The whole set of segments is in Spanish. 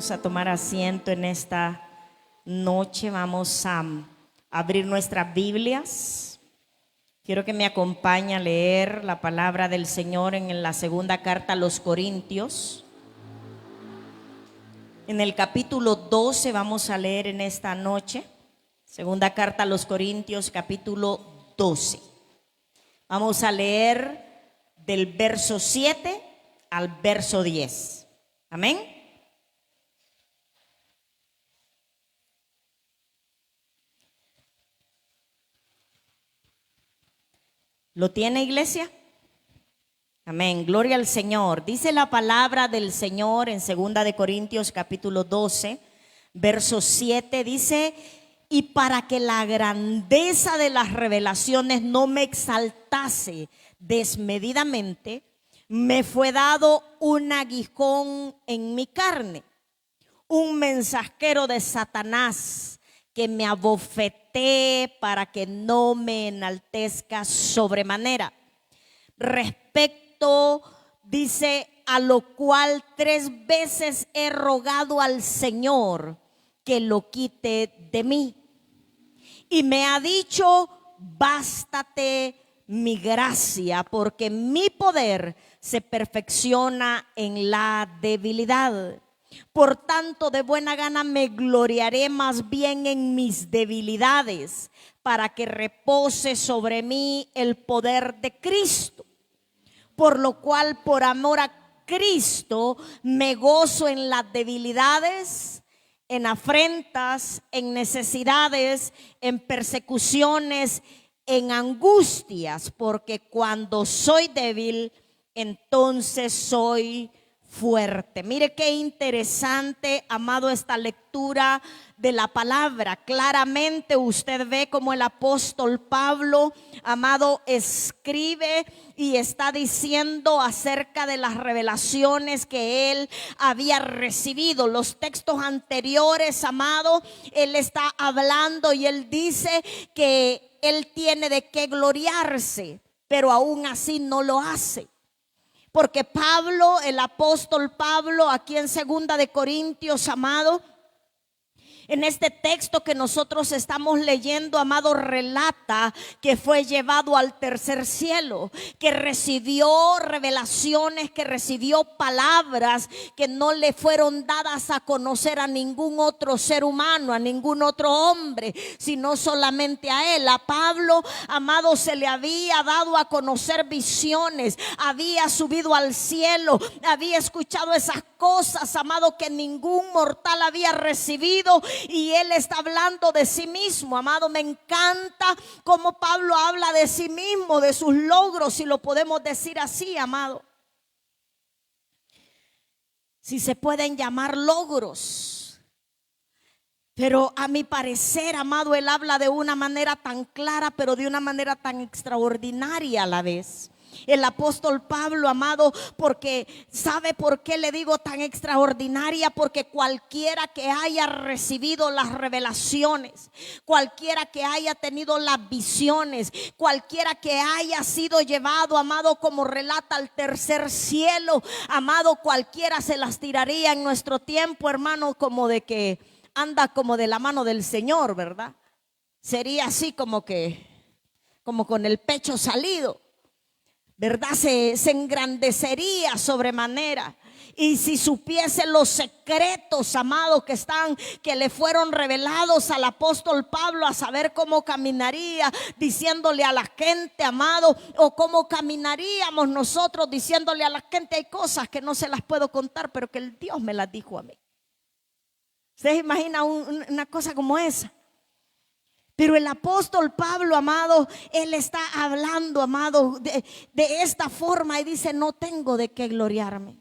invitados a tomar asiento en esta noche. Vamos a abrir nuestras Biblias. Quiero que me acompañe a leer la palabra del Señor en la segunda carta a los Corintios. En el capítulo 12 vamos a leer en esta noche. Segunda carta a los Corintios, capítulo 12. Vamos a leer del verso 7 al verso 10. Amén. ¿Lo tiene, iglesia? Amén, gloria al Señor. Dice la palabra del Señor en 2 Corintios capítulo 12, verso 7, dice: y para que la grandeza de las revelaciones no me exaltase desmedidamente, me fue dado un aguijón en mi carne, un mensajero de Satanás que me abofetee para que no me enaltezca sobremanera. Respecto, dice, a lo cual 3 veces he rogado al Señor que lo quite de mí. Y me ha dicho: bástate mi gracia, porque mi poder se perfecciona en la debilidad. Por tanto, de buena gana me gloriaré más bien en mis debilidades, para que repose sobre mí el poder de Cristo. Por lo cual, por amor a Cristo, me gozo en las debilidades, en afrentas, en necesidades, en persecuciones, en angustias, porque cuando soy débil, entonces soy fuerte. Mire qué interesante, amado, esta lectura de la palabra. Claramente usted ve como el apóstol Pablo, amado, escribe y está diciendo acerca de las revelaciones que él había recibido. Los textos anteriores, amado, él está hablando y él dice que él tiene de qué gloriarse, pero aún así no lo hace. Porque Pablo, el apóstol Pablo, aquí en 2 Corintios, amado, en este texto que nosotros estamos leyendo, amado, relata que fue llevado al tercer cielo, que recibió revelaciones, que recibió palabras que no le fueron dadas a conocer a ningún otro ser humano, a ningún otro hombre, sino solamente a él. A Pablo, amado, se le había dado a conocer visiones, había subido al cielo, había escuchado esas cosas, amado, que ningún mortal había recibido. Y él está hablando de sí mismo, amado. Me encanta cómo Pablo habla de sí mismo, de sus logros, si lo podemos decir así, amado. Si se pueden llamar logros. Pero a mi parecer, amado, él habla de una manera tan clara, pero de una manera tan extraordinaria a la vez. El apóstol Pablo, amado, porque ¿sabe por qué le digo tan extraordinaria? Porque cualquiera que haya recibido las revelaciones, cualquiera que haya tenido las visiones, cualquiera que haya sido llevado, amado, como relata al tercer cielo, amado, cualquiera se las tiraría en nuestro tiempo, hermano, como de que anda como de la mano del Señor, ¿verdad? Sería así como con el pecho salido, ¿verdad? Se engrandecería sobremanera. Y si supiese los secretos, amados, que le fueron revelados al apóstol Pablo, a saber cómo caminaría diciéndole a la gente, amado, o cómo caminaríamos nosotros diciéndole a la gente: hay cosas que no se las puedo contar, pero que el Dios me las dijo a mí. ¿Usted se imagina una cosa como esa? Pero el apóstol Pablo, amado, él está hablando, amado, de esta forma y dice: no tengo de qué gloriarme.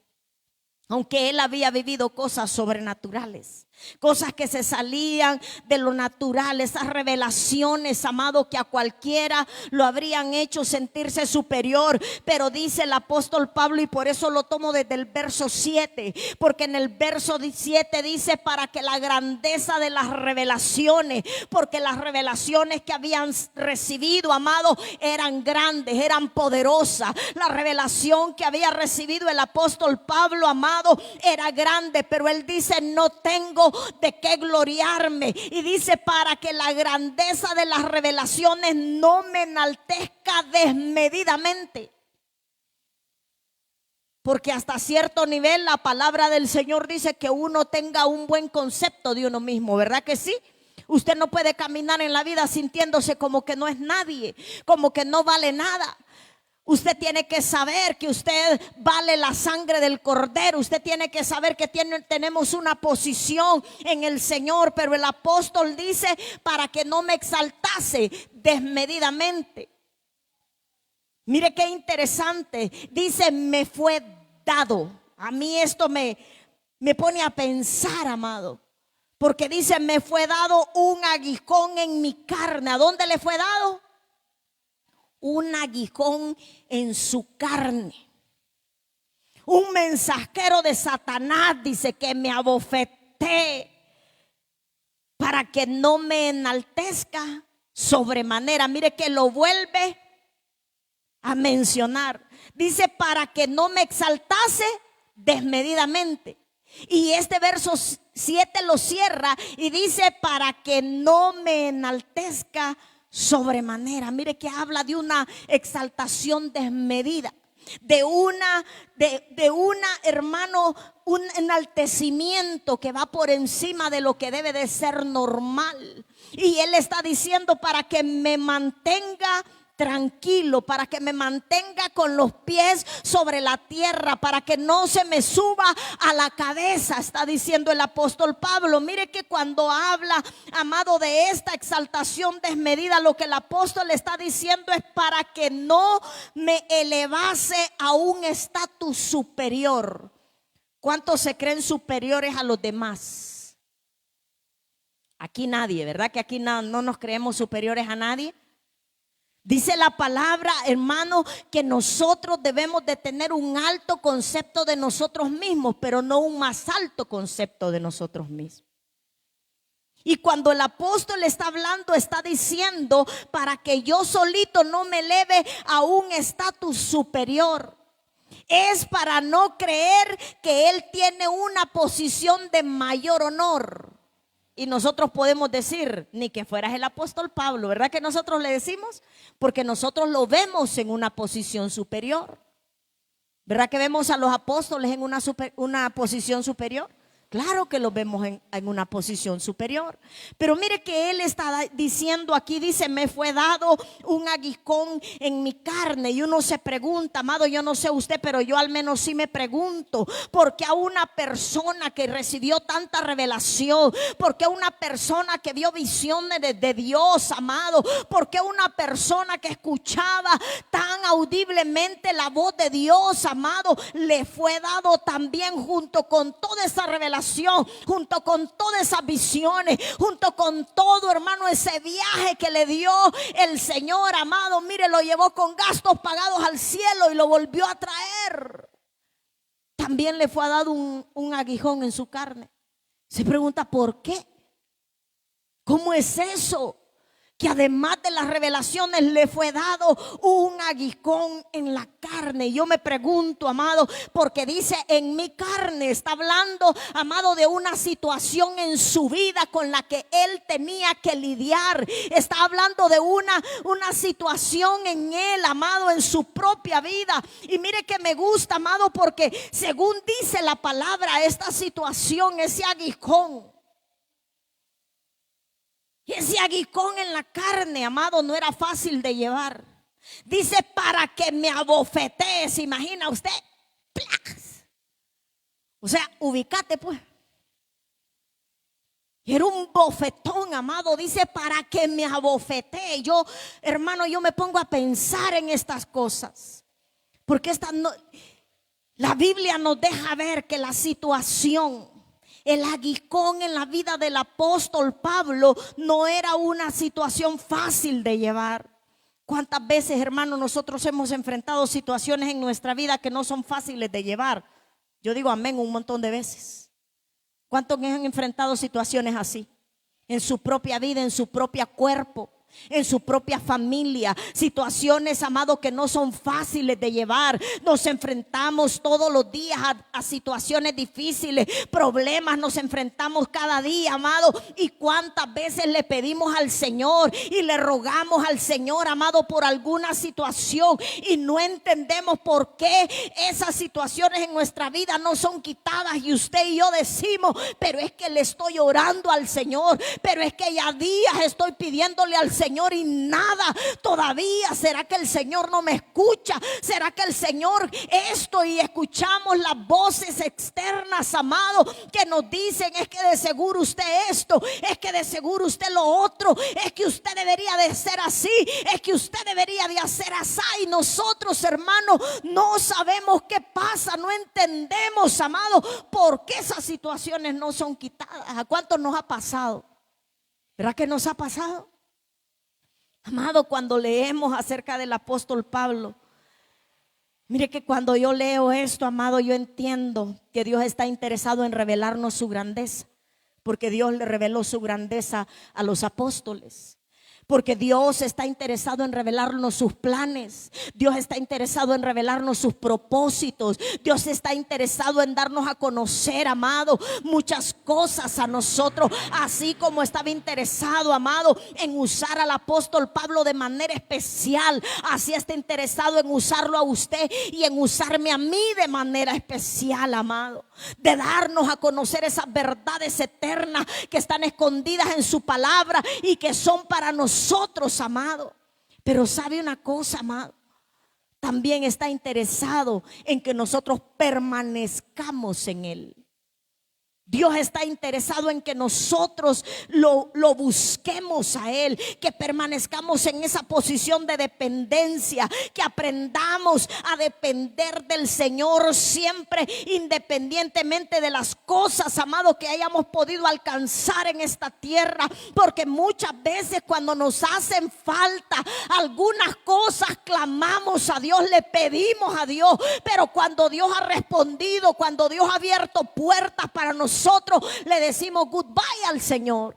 Aunque él había vivido cosas sobrenaturales, Cosas que se salían de lo natural, esas revelaciones, amado, que a cualquiera lo habrían hecho sentirse superior. Pero dice el apóstol Pablo, y por eso lo tomo desde el verso 7, porque en el verso 7 dice: para que la grandeza de las revelaciones, porque las revelaciones que habían recibido, amado, eran grandes, eran poderosas. La revelación que había recibido el apóstol Pablo, amado, era grande, pero él dice: no tengo de qué gloriarme. Y dice: para que la grandeza de las revelaciones no me enaltezca desmedidamente. Porque hasta cierto nivel la palabra del Señor dice que uno tenga un buen concepto de uno mismo, ¿verdad que sí? Usted no puede caminar en la vida sintiéndose como que no es nadie, como que no vale nada. Usted tiene que saber que usted vale la sangre del Cordero. Usted tiene que saber que tenemos una posición en el Señor. Pero el apóstol dice: para que no me exaltase desmedidamente. Mire qué interesante. Dice: me fue dado. A mí esto me pone a pensar, amado. Porque dice: me fue dado un aguijón en mi carne. ¿A dónde le fue dado? Un aguijón en su carne. Un mensajero de Satanás, dice, que me abofeté para que no me enaltezca sobremanera. Mire que lo vuelve a mencionar. Dice: para que no me exaltase desmedidamente. Y este verso 7 lo cierra y dice: para que no me enaltezca sobremanera. Mire que habla de una exaltación desmedida, de una hermano, un enaltecimiento que va por encima de lo que debe de ser normal. Y él está diciendo: para que me mantenga tranquilo, para que me mantenga con los pies sobre la tierra, para que no se me suba a la cabeza, está diciendo el apóstol Pablo. Mire que cuando habla, amado, de esta exaltación desmedida, lo que el apóstol está diciendo es: para que no me elevase a un estatus superior. ¿Cuántos se creen superiores a los demás? Aquí nadie, ¿verdad? Que aquí no nos creemos superiores a nadie. Dice la palabra, hermano, que nosotros debemos de tener un alto concepto de nosotros mismos, pero no un más alto concepto de nosotros mismos. Y cuando el apóstol está hablando, está diciendo: para que yo solito no me eleve a un estatus superior. Es para no creer que él tiene una posición de mayor honor. Y nosotros podemos decir: ni que fueras el apóstol Pablo, ¿verdad que nosotros le decimos? Porque nosotros lo vemos en una posición superior. ¿Verdad que vemos a los apóstoles en una posición superior? Claro que los vemos en una posición superior. Pero mire que él está diciendo aquí, dice: me fue dado un aguijón en mi carne. Y uno se pregunta, amado, yo no sé usted, pero yo al menos sí me pregunto: ¿por qué a una persona que recibió tanta revelación? ¿Por qué a una persona que vio visiones de Dios, amado? ¿Por qué a una persona que escuchaba tan audiblemente la voz de Dios, amado, le fue dado también, junto con toda esa revelación, junto con todas esas visiones, junto con todo, hermano, ese viaje que le dio el Señor, amado? Mire, lo llevó con gastos pagados al cielo y lo volvió a traer. También le fue dado un aguijón en su carne. Se pregunta: ¿por qué? ¿Cómo es eso? Que además de las revelaciones le fue dado un aguijón en la carne. Yo me pregunto, amado, porque dice: en mi carne. Está hablando, amado, de una situación en su vida con la que él tenía que lidiar. Está hablando de una situación en él, amado, en su propia vida. Y mire que me gusta, amado, porque según dice la palabra, esta situación, ese aguijón, y ese aguijón en la carne, amado, no era fácil de llevar. Dice: para que me abofetee. ¿Se imagina usted? ¡Plax! O sea, ubícate pues. Era un bofetón, amado. Dice: para que me abofetee. Yo, hermano, yo me pongo a pensar en estas cosas. Porque la Biblia nos deja ver que la situación, El aguijón en la vida del apóstol Pablo no era una situación fácil de llevar. ¿Cuántas veces, hermanos, nosotros hemos enfrentado situaciones en nuestra vida que no son fáciles de llevar? Yo digo amén un montón de veces. ¿Cuántos han enfrentado situaciones así? En su propia vida, en su propio cuerpo, en su propia familia. Situaciones, amados, que no son fáciles de llevar. Nos enfrentamos todos los días a situaciones difíciles, problemas, nos enfrentamos cada día, amado. Y cuántas veces le pedimos al Señor y le rogamos al Señor, amado, por alguna situación, y no entendemos por qué esas situaciones en nuestra vida no son quitadas. Y usted y yo decimos, pero es que le estoy orando al Señor, pero es que ya días estoy pidiéndole al Señor y nada todavía. ¿Será que el Señor no me escucha? ¿Será que el Señor esto? Y escuchamos las voces externas, amado, que nos dicen, es que de seguro usted esto, es que de seguro usted lo otro, es que usted debería de ser así, es que usted debería de hacer así. Y nosotros, hermanos, no sabemos qué pasa, no entendemos, amado, por qué esas situaciones no son quitadas. ¿A cuántos nos ha pasado? ¿Verdad que nos ha pasado? Amado, cuando leemos acerca del apóstol Pablo, mire que cuando yo leo esto, amado, yo entiendo que Dios está interesado en revelarnos su grandeza, porque Dios le reveló su grandeza a los apóstoles. Porque Dios está interesado en revelarnos sus planes. Dios está interesado en revelarnos sus propósitos. Dios está interesado en darnos a conocer, amado, muchas cosas a nosotros. Así como estaba interesado, amado, en usar al apóstol Pablo de manera especial, así está interesado en usarlo a usted y en usarme a mí de manera especial, amado. De darnos a conocer esas verdades eternas que están escondidas en su palabra y que son para nosotros, amado. Pero sabe una cosa, amado, también está interesado en que nosotros permanezcamos en Él. Dios está interesado en que nosotros lo busquemos a Él, que permanezcamos en esa posición de dependencia, que aprendamos a depender del Señor siempre, independientemente de las cosas, amados, que hayamos podido alcanzar en esta tierra. Porque muchas veces cuando nos hacen falta algunas cosas, clamamos a Dios, le pedimos a Dios, pero cuando Dios ha respondido, cuando Dios ha abierto puertas para nosotros, le decimos goodbye al Señor.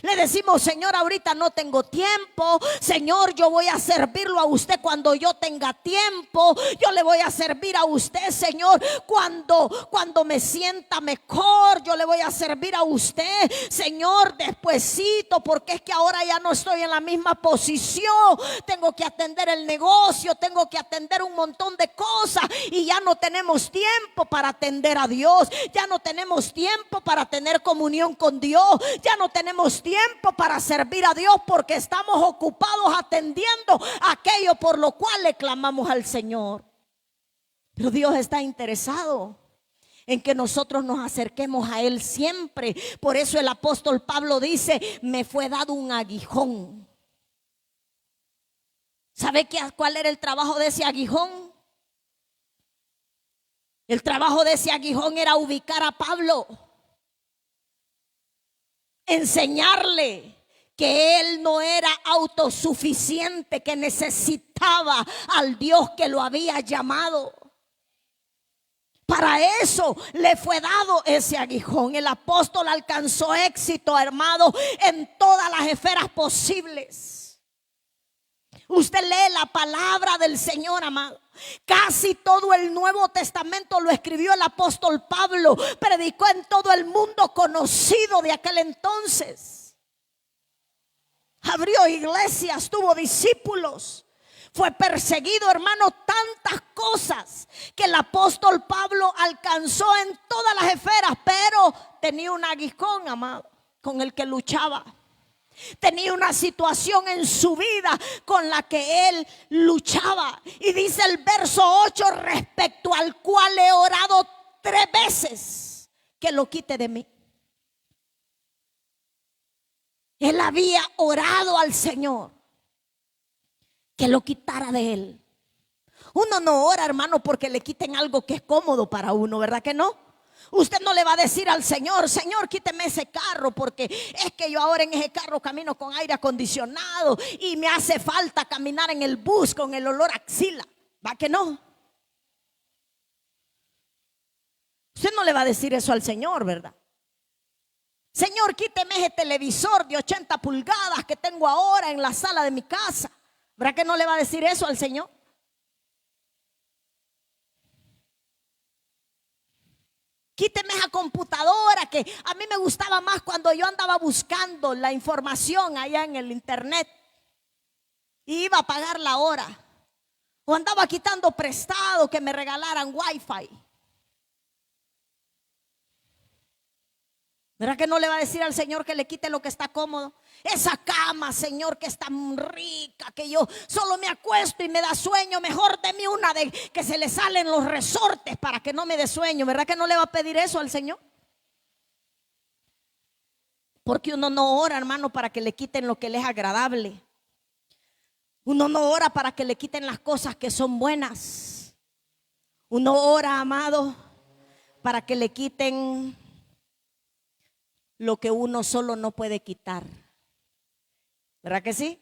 Le decimos, Señor, ahorita no tengo tiempo. Señor, yo voy a servirlo a usted cuando yo tenga tiempo. Yo le voy a servir a usted, Señor, cuando me sienta mejor. Yo le voy a servir a usted, Señor, despuesito, porque es que ahora ya no estoy en la misma posición. Tengo que atender el negocio, tengo que atender un montón de cosas y ya no tenemos tiempo para atender a Dios. Ya no tenemos tiempo para tener comunión con Dios. Ya no tenemos tiempo para servir a Dios porque estamos ocupados atendiendo aquello por lo cual le clamamos al Señor. Pero Dios está interesado en que nosotros nos acerquemos a Él siempre. Por eso el apóstol Pablo dice, me fue dado un aguijón. ¿Sabe cuál era el trabajo de ese aguijón? El trabajo de ese aguijón era ubicar a Pablo, enseñarle que él no era autosuficiente, que necesitaba al Dios que lo había llamado. Para eso le fue dado ese aguijón. El apóstol alcanzó éxito, hermano, en todas las esferas posibles. Usted lee la palabra del Señor, amado. Casi todo el Nuevo Testamento lo escribió el apóstol Pablo. Predicó en todo el mundo conocido de aquel entonces. Abrió iglesias, tuvo discípulos. Fue perseguido, hermano, tantas cosas que el apóstol Pablo alcanzó en todas las esferas. Pero tenía un aguijón, amado, con el que luchaba. Tenía una situación en su vida con la que él luchaba. Y dice el verso 8, respecto al cual he orado 3 veces que lo quite de mí. Él había orado al Señor que lo quitara de él. Uno no ora, hermano, porque le quiten algo que es cómodo para uno, ¿verdad que no? Usted no le va a decir al Señor: Señor, quíteme ese carro, porque es que yo ahora en ese carro camino con aire acondicionado y me hace falta caminar en el bus con el olor a axila. ¿Va que no? Usted no le va a decir eso al Señor, ¿verdad? Señor, quíteme ese televisor de 80 pulgadas que tengo ahora en la sala de mi casa. ¿Verdad que no le va a decir eso al Señor? Quíteme esa computadora que a mí me gustaba más cuando yo andaba buscando la información allá en el internet y iba a pagar la hora, o andaba quitando prestado que me regalaran wifi. ¿Verdad que no le va a decir al Señor que le quite lo que está cómodo? Esa cama, Señor, que es tan rica, que yo solo me acuesto y me da sueño. Mejor deme una de que se le salen los resortes para que no me dé sueño. ¿Verdad que no le va a pedir eso al Señor? Porque uno no ora, hermano, para que le quiten lo que le es agradable. Uno no ora para que le quiten las cosas que son buenas. Uno ora, amado, para que le quiten lo que uno solo no puede quitar. ¿Verdad que sí?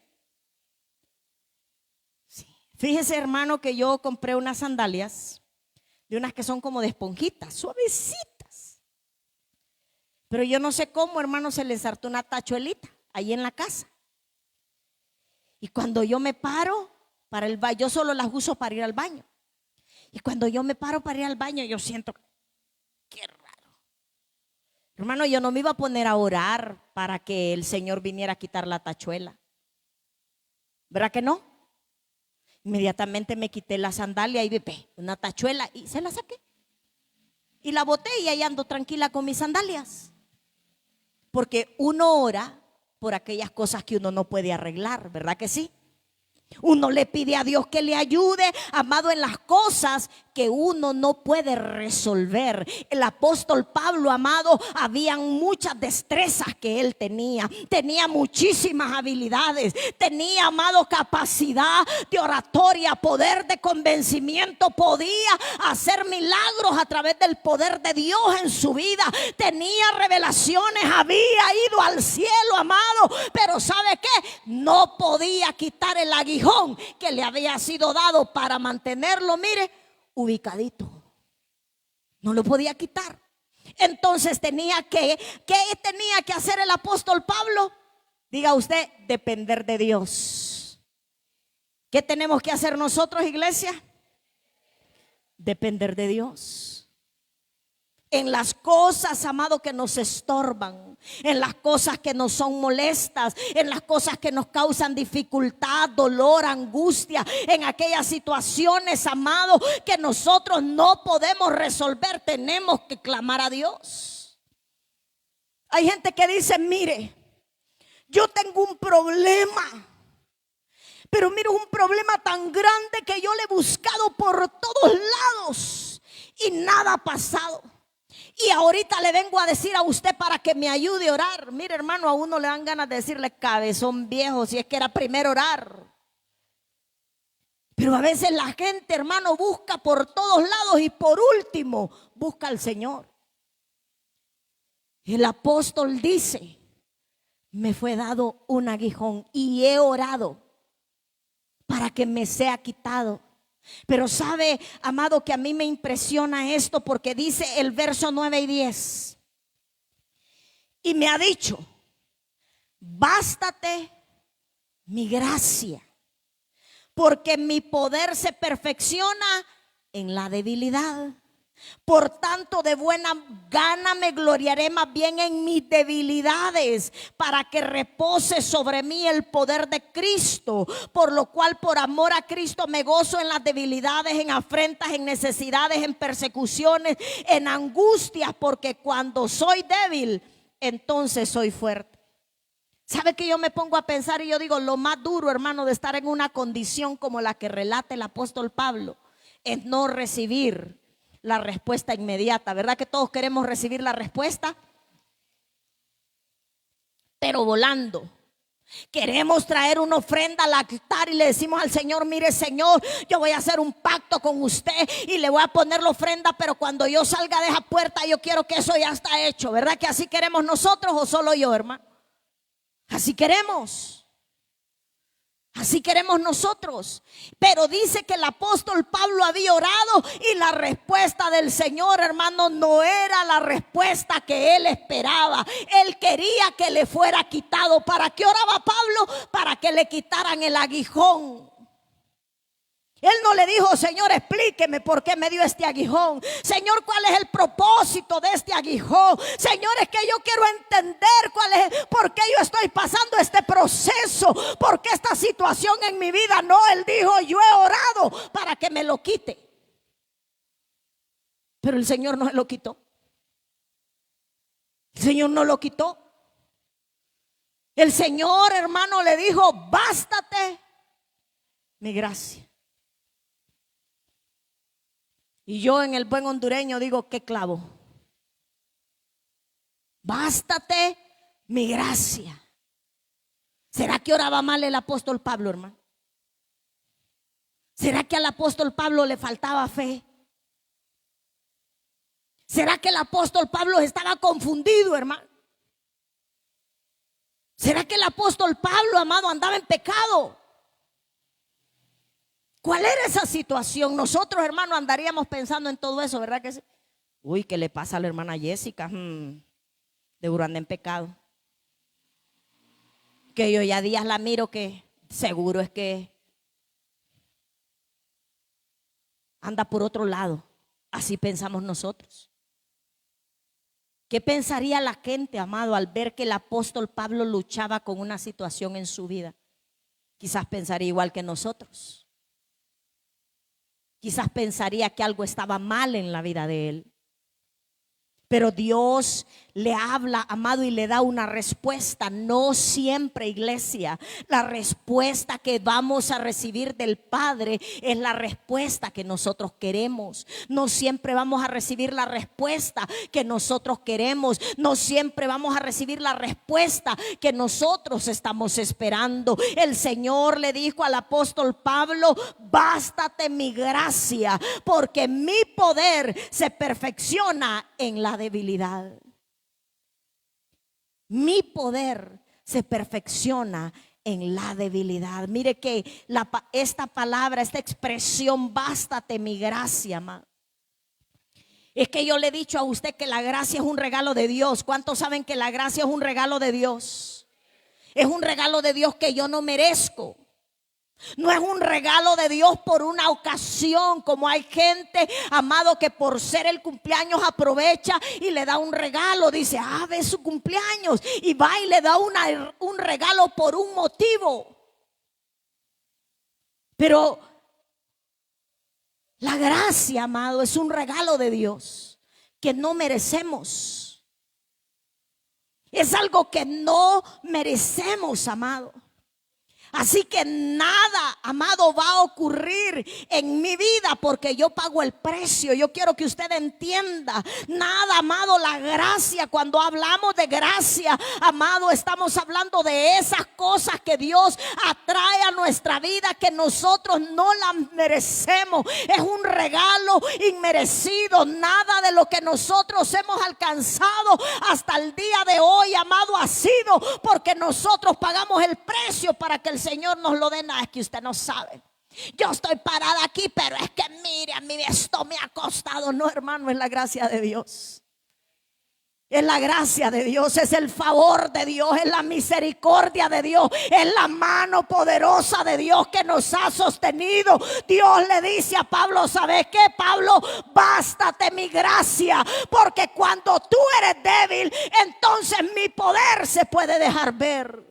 Sí. Fíjese, hermano, que yo compré unas sandalias, de unas que son como de esponjitas, suavecitas. Pero yo no sé cómo, hermano, se les hartó una tachuelita ahí en la casa. Y cuando yo me paro para el baño, yo solo las uso para ir al baño. Y cuando yo me paro para ir al baño, yo siento, qué raro. Hermano, yo no me iba a poner a orar para que el Señor viniera a quitar la tachuela. ¿Verdad que no? Inmediatamente me quité la sandalia y ve, una tachuela, y se la saqué. Y la boté y ahí ando tranquila con mis sandalias. Porque uno ora por aquellas cosas que uno no puede arreglar, ¿verdad que sí? Uno le pide a Dios que le ayude, amado, en las cosas que uno no puede resolver. El apóstol Pablo, amado, habían muchas destrezas que él tenía. Tenía muchísimas habilidades. Tenía, amado, capacidad de oratoria, poder de convencimiento. Podía hacer milagros a través del poder de Dios en su vida. Tenía revelaciones, había ido al cielo, amado. Pero ¿sabe qué? No podía quitar el aguijón que le había sido dado para mantenerlo, mire, ubicadito. No lo podía quitar. Entonces ¿qué tenía que hacer el apóstol Pablo? Diga usted, depender de Dios. ¿Qué tenemos que hacer nosotros, iglesia? Depender de Dios. En las cosas, amado, que nos estorban, en las cosas que nos son molestas, en las cosas que nos causan dificultad, dolor, angustia, en aquellas situaciones, amado, que nosotros no podemos resolver, tenemos que clamar a Dios. Hay gente que dice, mire, yo tengo un problema, pero mire, un problema tan grande que yo le he buscado por todos lados y nada ha pasado. Y ahorita le vengo a decir a usted para que me ayude a orar. Mire, hermano, a uno le dan ganas de decirle cabezón viejo, si es que era primero orar. Pero a veces la gente, hermano, busca por todos lados y por último busca al Señor. El apóstol dice, me fue dado un aguijón y he orado para que me sea quitado. Pero sabe, amado, que a mí me impresiona esto porque dice el verso 9 y 10. Y me ha dicho, bástate mi gracia, porque mi poder se perfecciona en la debilidad. Por tanto, de buena gana me gloriaré más bien en mis debilidades, para que repose sobre mí el poder de Cristo. Por lo cual, por amor a Cristo, me gozo en las debilidades, en afrentas, en necesidades, en persecuciones, en angustias, porque cuando soy débil, entonces soy fuerte. ¿Sabe que yo me pongo a pensar y yo digo, lo más duro, hermano, de estar en una condición como la que relata el apóstol Pablo, es no recibir la respuesta inmediata? ¿Verdad que todos queremos recibir la respuesta? Pero volando. Queremos traer una ofrenda al altar y le decimos al Señor: mire, Señor, yo voy a hacer un pacto con usted y le voy a poner la ofrenda, pero cuando yo salga de esa puerta yo quiero que eso ya está hecho. ¿Verdad que así queremos nosotros o solo yo, hermano? Así queremos. Así queremos nosotros. Pero dice que el apóstol Pablo había orado y la respuesta del Señor, hermano, no era la respuesta que él esperaba. Él quería que le fuera quitado. ¿Para qué oraba Pablo? Para que le quitaran el aguijón. Él no le dijo: Señor, explíqueme por qué me dio este aguijón. Señor, ¿cuál es el propósito de este aguijón? Señor, es que yo quiero entender por qué yo estoy pasando este proceso, por qué esta situación en mi vida. No, él dijo: yo he orado para que me lo quite. Pero el Señor no se lo quitó. El Señor no lo quitó. El Señor, hermano, le dijo: bástate mi gracia. Y yo, en el buen hondureño, digo: qué clavo. Bástate mi gracia. ¿Será que oraba mal el apóstol Pablo, hermano? ¿Será que al apóstol Pablo le faltaba fe? ¿Será que el apóstol Pablo estaba confundido, hermano? ¿Será que el apóstol Pablo, amado, andaba en pecado? ¿Cuál era esa situación? Nosotros, hermanos, andaríamos pensando en todo eso, ¿verdad que sí? Uy, ¿qué le pasa a la hermana Jessica? Seguro anda en pecado. Que yo ya días la miro, que seguro es que anda por otro lado. Así pensamos nosotros. ¿Qué pensaría la gente, amado, al ver que el apóstol Pablo luchaba con una situación en su vida? Quizás pensaría igual que nosotros. Quizás pensaría que algo estaba mal en la vida de él. Pero Dios le habla, amado, y le da una respuesta. No siempre, iglesia, la respuesta que vamos a recibir del Padre es la respuesta que nosotros queremos. No siempre vamos a recibir la respuesta que nosotros queremos. No siempre vamos a recibir la respuesta que nosotros estamos esperando. El Señor le dijo al apóstol Pablo: bástate mi gracia, porque mi poder se perfecciona en la debilidad. Mi poder se perfecciona en la debilidad. Mire que esta palabra, esta expresión, bástate mi gracia, amado. Es que yo le he dicho a usted que la gracia es un regalo de Dios. ¿Cuántos saben que la gracia es un regalo de Dios? Es un regalo de Dios que yo no merezco. No es un regalo de Dios por una ocasión, como hay gente, amado, que por ser el cumpleaños aprovecha y le da un regalo. Dice: ve su cumpleaños, y va y le da un regalo por un motivo. Pero la gracia, amado, es un regalo de Dios que no merecemos. Es algo que no merecemos, amado. Así que nada, amado, va a ocurrir en mi vida porque yo pago el precio. Yo quiero que usted entienda. Nada, amado, la gracia. Cuando hablamos de gracia, amado, estamos hablando de esas cosas que Dios atrae a nuestra vida, que nosotros no las merecemos. Es un regalo inmerecido. Nada de lo que nosotros hemos alcanzado hasta el día de hoy, amado, ha sido porque nosotros pagamos el precio para que el Señor nos lo dé. Nada, es que usted no sabe. Yo estoy parada aquí, pero es que mire, a mí esto me ha costado. No, hermano, es la gracia de Dios. Es la gracia de Dios, es el favor de Dios, es la misericordia de Dios, es la mano poderosa de Dios que nos ha sostenido. Dios le dice a Pablo: ¿sabes qué, Pablo? Bástate mi gracia, porque cuando tú eres débil, entonces mi poder se puede dejar ver.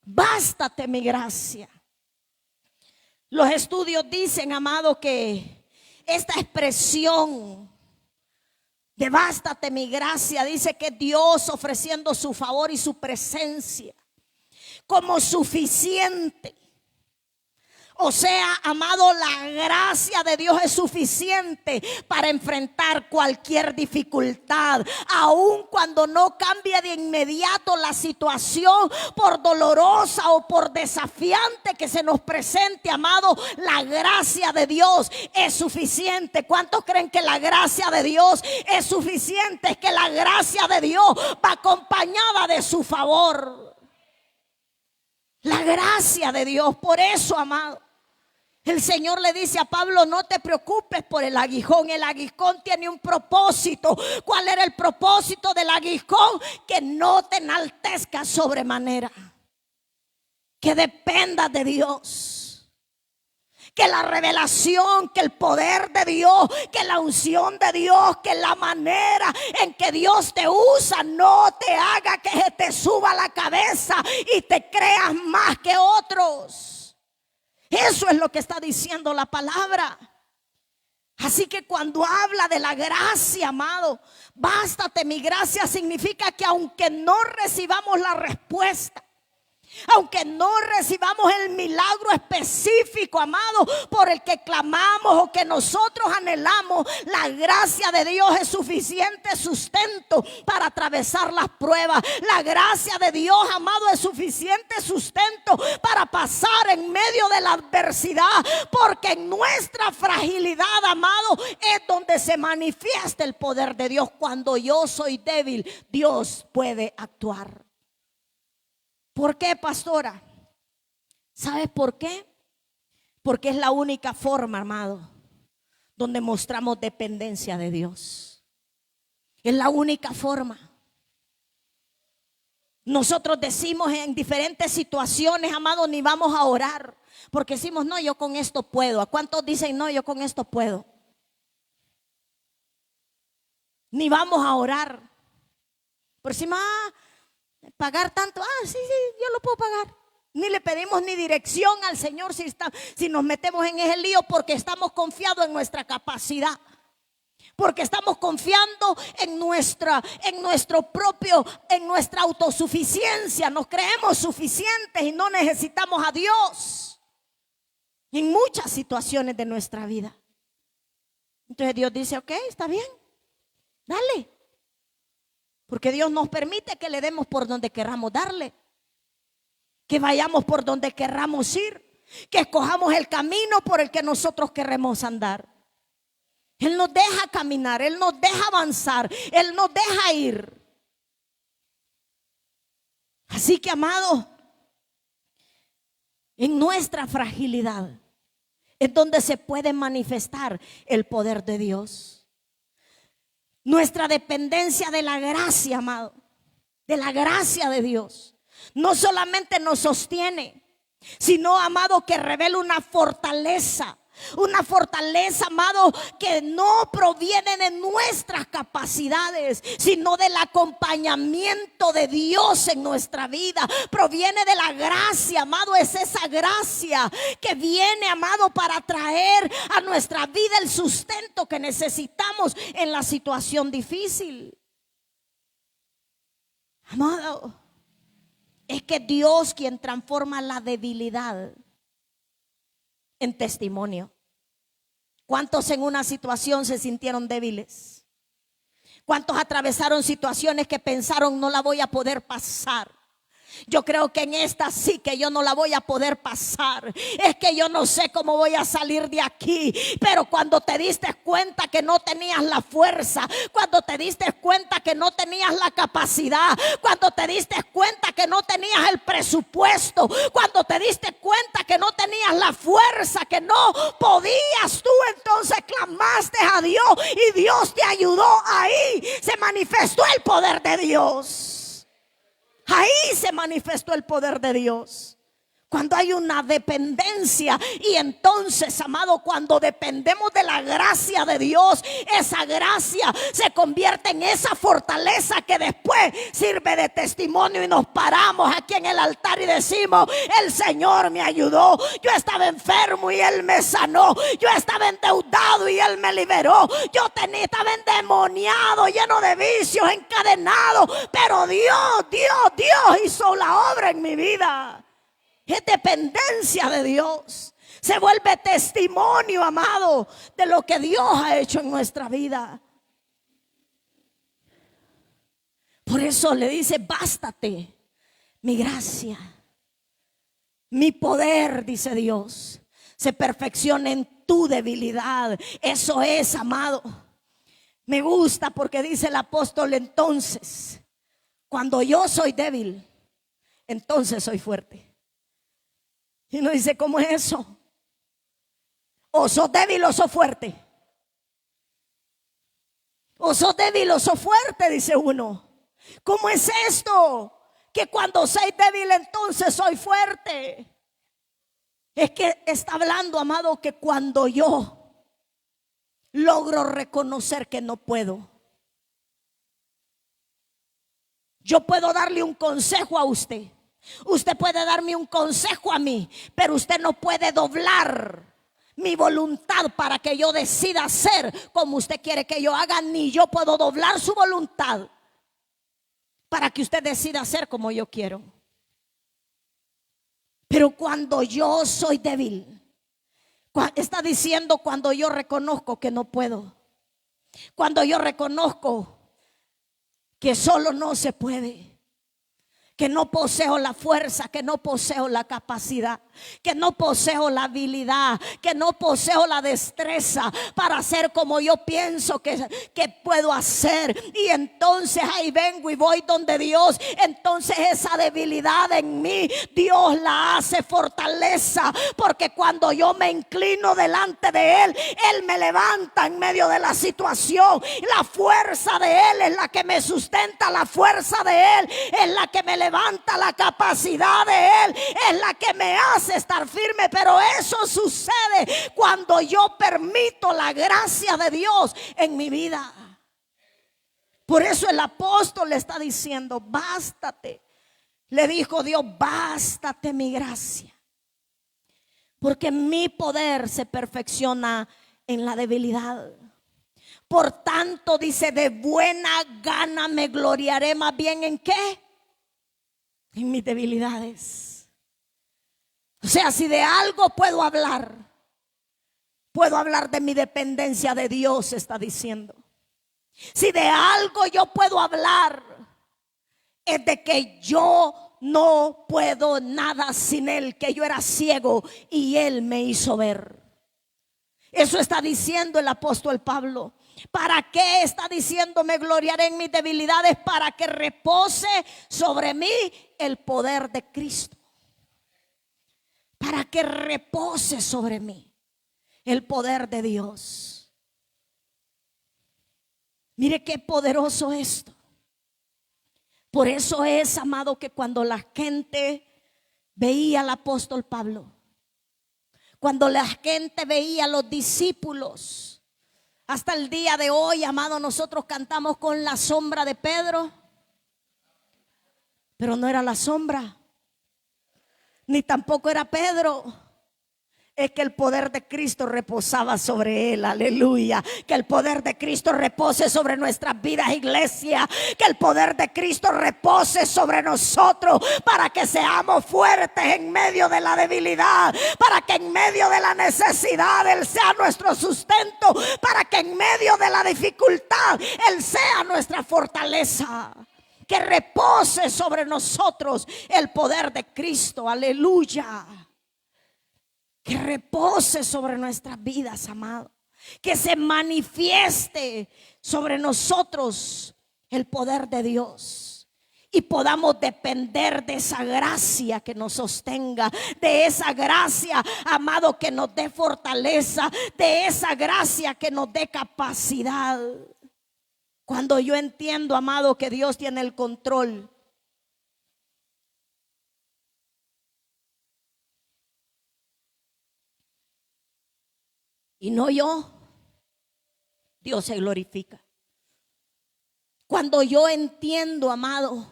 Bástate mi gracia. Los estudios dicen, amado, que esta expresión de bástate mi gracia, dice que Dios ofreciendo su favor y su presencia como suficiente. O sea, amado, la gracia de Dios es suficiente para enfrentar cualquier dificultad, aun cuando no cambie de inmediato la situación, por dolorosa o por desafiante que se nos presente, amado. La gracia de Dios es suficiente. ¿Cuántos creen que la gracia de Dios es suficiente? Es que la gracia de Dios va acompañada de su favor. La gracia de Dios. Por eso, amado, el Señor le dice a Pablo: no te preocupes por el aguijón. El aguijón tiene un propósito. ¿Cuál era el propósito del aguijón? Que no te enaltezcas sobremanera, que dependas de Dios, que la revelación, que el poder de Dios, que la unción de Dios, que la manera en que Dios te usa no te haga que se te suba la cabeza y te creas más que otros. Eso es lo que está diciendo la palabra. Así que cuando habla de la gracia, amado, bástate mi gracia, significa que aunque no recibamos la respuesta, aunque no recibamos el milagro específico, amado, por el que clamamos o que nosotros anhelamos, la gracia de Dios es suficiente sustento para atravesar las pruebas. La gracia de Dios, amado, es suficiente sustento para pasar en medio de la adversidad, porque en nuestra fragilidad, amado, es donde se manifiesta el poder de Dios. Cuando yo soy débil, Dios puede actuar. ¿Por qué, pastora? ¿Sabes por qué? Porque es la única forma, amado, donde mostramos dependencia de Dios. Es la única forma. Nosotros decimos en diferentes situaciones, amado, ni vamos a orar, porque decimos: no, yo con esto puedo. ¿A cuántos dicen: no, yo con esto puedo? Ni vamos a orar. Por encima, pagar tanto, sí, yo lo puedo pagar. Ni le pedimos ni dirección al Señor si nos metemos en ese lío, porque estamos confiados en nuestra capacidad, porque estamos confiando en nuestra autosuficiencia. Nos creemos suficientes y no necesitamos a Dios en muchas situaciones de nuestra vida. Entonces Dios dice: ok, está bien, dale. Porque Dios nos permite que le demos por donde querramos darle, que vayamos por donde querramos ir, que escojamos el camino por el que nosotros queremos andar. Él nos deja caminar, Él nos deja avanzar, Él nos deja ir. Así que, amado, en nuestra fragilidad es donde se puede manifestar el poder de Dios. Nuestra dependencia de la gracia, amado, de la gracia de Dios, no solamente nos sostiene, sino, amado, que revela una fortaleza, amado, que no proviene de nuestras capacidades, sino del acompañamiento de Dios en nuestra vida. Proviene de la gracia, amado. Es esa gracia que viene, amado, para traer a nuestra vida el sustento que necesitamos en la situación difícil. Amado, es que Dios quien transforma la debilidad en testimonio. ¿Cuántos en una situación se sintieron débiles? ¿Cuántos atravesaron situaciones que pensaron: no la voy a poder pasar? Yo creo que en esta sí que yo no la voy a poder pasar. Es que yo no sé cómo voy a salir de aquí. Pero cuando te diste cuenta que no tenías la fuerza, cuando te diste cuenta que no tenías la capacidad, cuando te diste cuenta que no tenías el presupuesto, cuando te diste cuenta que no tenías la fuerza, que no podías tú, entonces clamaste a Dios y Dios te ayudó. Ahí se manifestó el poder de Dios. Ahí se manifestó el poder de Dios. Cuando hay una dependencia, y entonces, amado, cuando dependemos de la gracia de Dios, esa gracia se convierte en esa fortaleza que después sirve de testimonio, y nos paramos aquí en el altar y decimos: el Señor me ayudó. Yo estaba enfermo y Él me sanó. Yo estaba endeudado y Él me liberó. Yo estaba endemoniado, lleno de vicios, encadenado, pero Dios hizo la obra en mi vida. Es dependencia de Dios. Se vuelve testimonio, amado, de lo que Dios ha hecho en nuestra vida. Por eso le dice: bástate mi gracia, mi poder, dice Dios, se perfecciona en tu debilidad. Eso es, amado. Me gusta porque dice el apóstol: entonces, cuando yo soy débil, entonces soy fuerte. Y uno dice: ¿cómo es eso? O sos débil o sos fuerte. O sos débil o sos fuerte, dice uno. ¿Cómo es esto? Que cuando soy débil entonces soy fuerte. Es que está hablando, amado, que cuando yo logro reconocer que no puedo, yo puedo darle un consejo a usted. Usted puede darme un consejo a mí, pero usted no puede doblar mi voluntad para que yo decida hacer como usted quiere que yo haga, ni yo puedo doblar su voluntad para que usted decida hacer como yo quiero. Pero cuando yo soy débil, está diciendo cuando yo reconozco que no puedo, cuando yo reconozco que solo no se puede, que no poseo la fuerza, que no poseo la capacidad, que no poseo la habilidad, que no poseo la destreza para hacer como yo pienso que puedo hacer. Y entonces ahí vengo y voy donde Dios. Entonces esa debilidad en mí, Dios la hace fortaleza, porque cuando yo me inclino delante de Él, Él me levanta en medio de la situación. La fuerza de Él es la que me sustenta, la fuerza de Él es la que me levanta, la capacidad de Él es la que me hace estar firme. Pero eso sucede cuando yo permito la gracia de Dios en mi vida. Por eso el apóstol le está diciendo: bástate. Le dijo Dios: bástate mi gracia, porque mi poder se perfecciona en la debilidad. Por tanto, dice, de buena gana me gloriaré más bien ¿en qué? En mis debilidades. O sea, si de algo puedo hablar de mi dependencia de Dios, está diciendo. Si de algo yo puedo hablar, es de que yo no puedo nada sin Él, que yo era ciego y Él me hizo ver. Eso está diciendo el apóstol Pablo. ¿Para qué está diciendo me gloriaré en mis debilidades? Para que repose sobre mí el poder de Cristo. Para que repose sobre mí el poder de Dios. Mire qué poderoso esto. Por eso es, amado, que cuando la gente veía al apóstol Pablo, cuando la gente veía a los discípulos, hasta el día de hoy, amado, nosotros cantamos con la sombra de Pedro, pero no era la sombra, ni tampoco era Pedro. Es que el poder de Cristo reposaba sobre él, aleluya. Que el poder de Cristo repose sobre nuestras vidas, iglesia. Que el poder de Cristo repose sobre nosotros, para que seamos fuertes en medio de la debilidad, para que en medio de la necesidad Él sea nuestro sustento, para que en medio de la dificultad Él sea nuestra fortaleza. Que repose sobre nosotros el poder de Cristo, aleluya. Que repose sobre nuestras vidas, amado. Que se manifieste sobre nosotros el poder de Dios. Y podamos depender de esa gracia que nos sostenga. De esa gracia, amado, que nos dé fortaleza. De esa gracia que nos dé capacidad. Cuando yo entiendo, amado, que Dios tiene el control, y no yo, Dios se glorifica. Cuando yo entiendo, amado,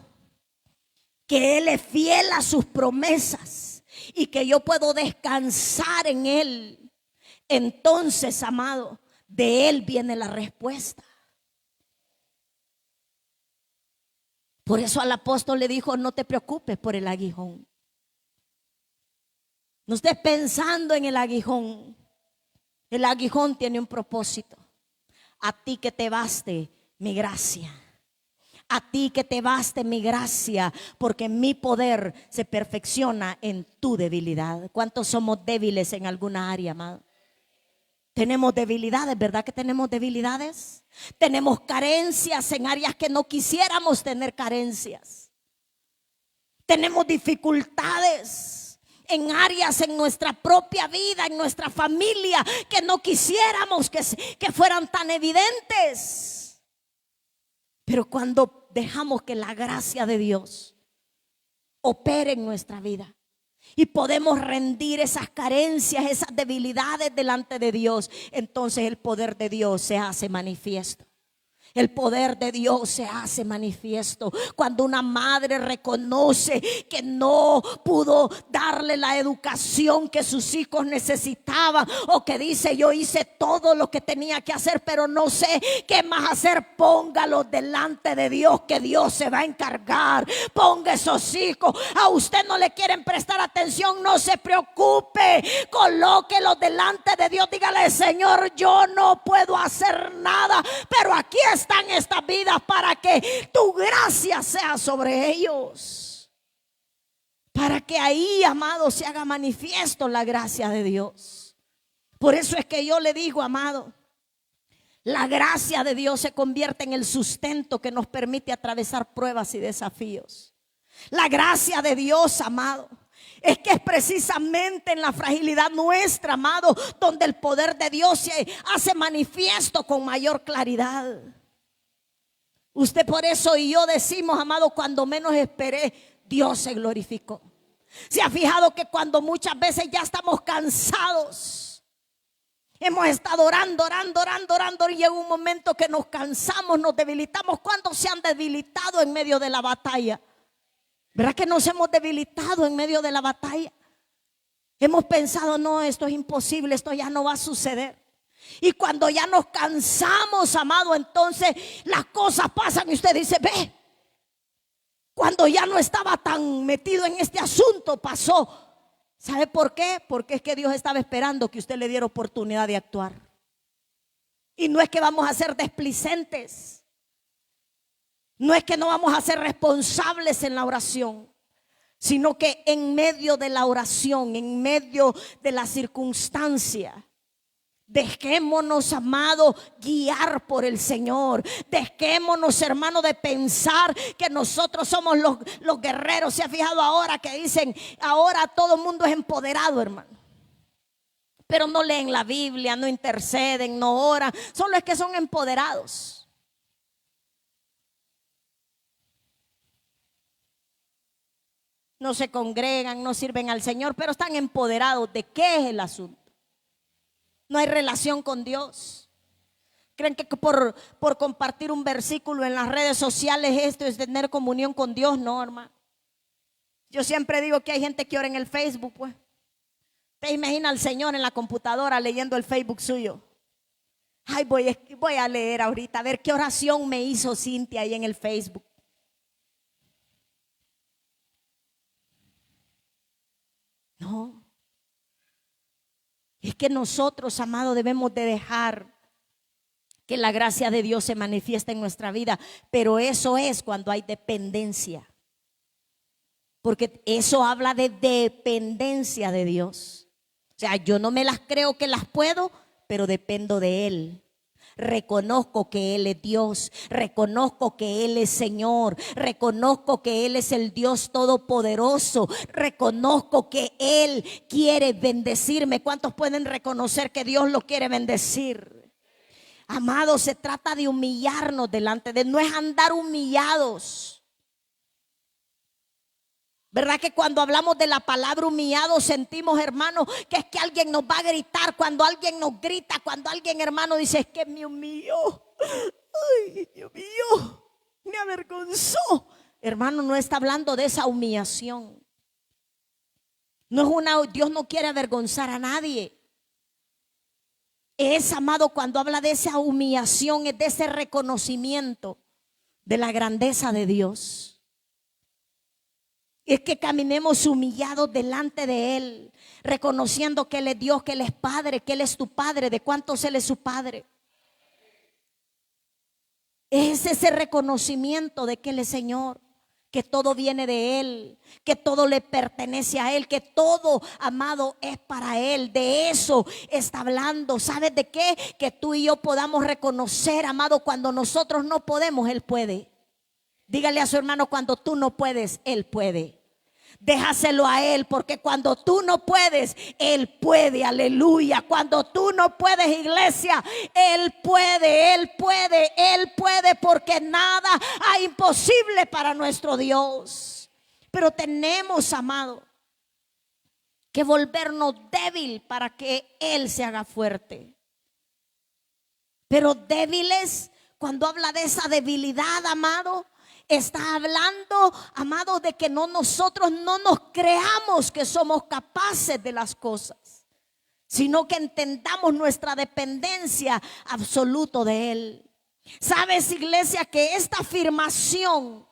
que Él es fiel a sus promesas y que yo puedo descansar en Él, entonces, amado, de Él viene la respuesta. Por eso al apóstol le dijo: no te preocupes por el aguijón. No estés pensando en el aguijón. El aguijón tiene un propósito. A ti que te baste mi gracia. A ti que te baste mi gracia, porque mi poder se perfecciona en tu debilidad. ¿Cuántos somos débiles en alguna área, amado? Tenemos debilidades, ¿verdad que tenemos debilidades? Tenemos carencias en áreas que no quisiéramos tener carencias. Tenemos dificultades en áreas en nuestra propia vida, en nuestra familia, que no quisiéramos que fueran tan evidentes. Pero cuando dejamos que la gracia de Dios opere en nuestra vida y podemos rendir esas carencias, esas debilidades delante de Dios, entonces el poder de Dios se hace manifiesto. El poder de Dios se hace manifiesto cuando una madre reconoce que no pudo darle la educación que sus hijos necesitaban, o que dice: yo hice todo lo que tenía que hacer, pero no sé qué más hacer. Póngalo delante de Dios, que Dios se va a encargar. Ponga esos hijos. A usted no le quieren prestar atención, no se preocupe. Colóquelos delante de Dios. Dígale: Señor, yo no puedo hacer nada, pero aquí están estas vidas para que tu gracia sea sobre ellos, para que ahí, amado, se haga manifiesto la gracia de Dios. Por eso es que yo le digo, amado, la gracia de Dios se convierte en el sustento que nos permite atravesar pruebas y desafíos. La gracia de Dios, amado, es que es precisamente en la fragilidad nuestra, amado, donde el poder de Dios se hace manifiesto con mayor claridad. Usted por eso y yo decimos, amado, cuando menos esperé, Dios se glorificó. Se ha fijado que cuando muchas veces ya estamos cansados, hemos estado orando, y llega un momento que nos cansamos, nos debilitamos. ¿Cuántos se han debilitado en medio de la batalla? ¿Verdad que nos hemos debilitado en medio de la batalla? Hemos pensado: no, esto es imposible, esto ya no va a suceder. Y cuando ya nos cansamos, amado, entonces las cosas pasan y usted dice: ve, cuando ya no estaba tan metido en este asunto, pasó. ¿Sabe por qué? Porque es que Dios estaba esperando que usted le diera oportunidad de actuar. Y no es que vamos a ser desplicentes, no es que no vamos a ser responsables en la oración, sino que en medio de la oración, en medio de la circunstancia, dejémonos, amado, guiar por el Señor. Dejémonos, hermano, de pensar que nosotros somos los guerreros. Se ha fijado ahora que dicen: ahora todo el mundo es empoderado, hermano, pero no leen la Biblia, no interceden, no oran. Son los que son empoderados. No se congregan, no sirven al Señor, pero están empoderados. ¿De qué es el asunto? No hay relación con Dios. ¿Creen que por compartir un versículo en las redes sociales esto es tener comunión con Dios? No, hermano. Yo siempre digo que hay gente que ora en el Facebook, pues. Te imagina al Señor en la computadora leyendo el Facebook suyo. Ay, voy a leer ahorita, a ver qué oración me hizo Cintia ahí en el Facebook. No. Es que nosotros, amados, debemos de dejar que la gracia de Dios se manifieste en nuestra vida. Pero eso es cuando hay dependencia. Porque eso habla de dependencia de Dios. O sea, yo no me las creo que las puedo, pero dependo de Él. Reconozco que Él es Dios, reconozco que Él es Señor, reconozco que Él es el Dios todopoderoso, reconozco que Él quiere bendecirme. ¿Cuántos pueden reconocer que Dios lo quiere bendecir? Amados, se trata de humillarnos delante de Él, no es andar humillados. ¿Verdad que cuando hablamos de la palabra humillado sentimos, hermano, que es que alguien nos va a gritar? Cuando alguien nos grita, cuando alguien, hermano, dice: es que me humilló, ay, me humilló, me avergonzó. Hermano, no está hablando de esa humillación. Dios no quiere avergonzar a nadie. Es, amado, cuando habla de esa humillación, es de ese reconocimiento de la grandeza de Dios. Es que caminemos humillados delante de Él, reconociendo que Él es Dios, que Él es Padre, que Él es tu Padre. ¿De cuántos Él es su Padre? Es ese reconocimiento de que Él es Señor, que todo viene de Él, que todo le pertenece a Él, que todo, amado, es para Él. De eso está hablando. ¿Sabes de qué? Que tú y yo podamos reconocer, amado, cuando nosotros no podemos, Él puede. Dígale a su hermano: cuando tú no puedes, Él puede. Déjaselo a Él, porque cuando tú no puedes, Él puede. Aleluya. Cuando tú no puedes, iglesia, Él puede, Él puede, Él puede, porque nada hay imposible para nuestro Dios. Pero tenemos, amado, que volvernos débil para que Él se haga fuerte. Pero débiles, cuando habla de esa debilidad, amado, está hablando, amado, de que nosotros no nos creamos que somos capaces de las cosas, sino que entendamos nuestra dependencia absoluta de Él. ¿Sabes, iglesia, que esta afirmación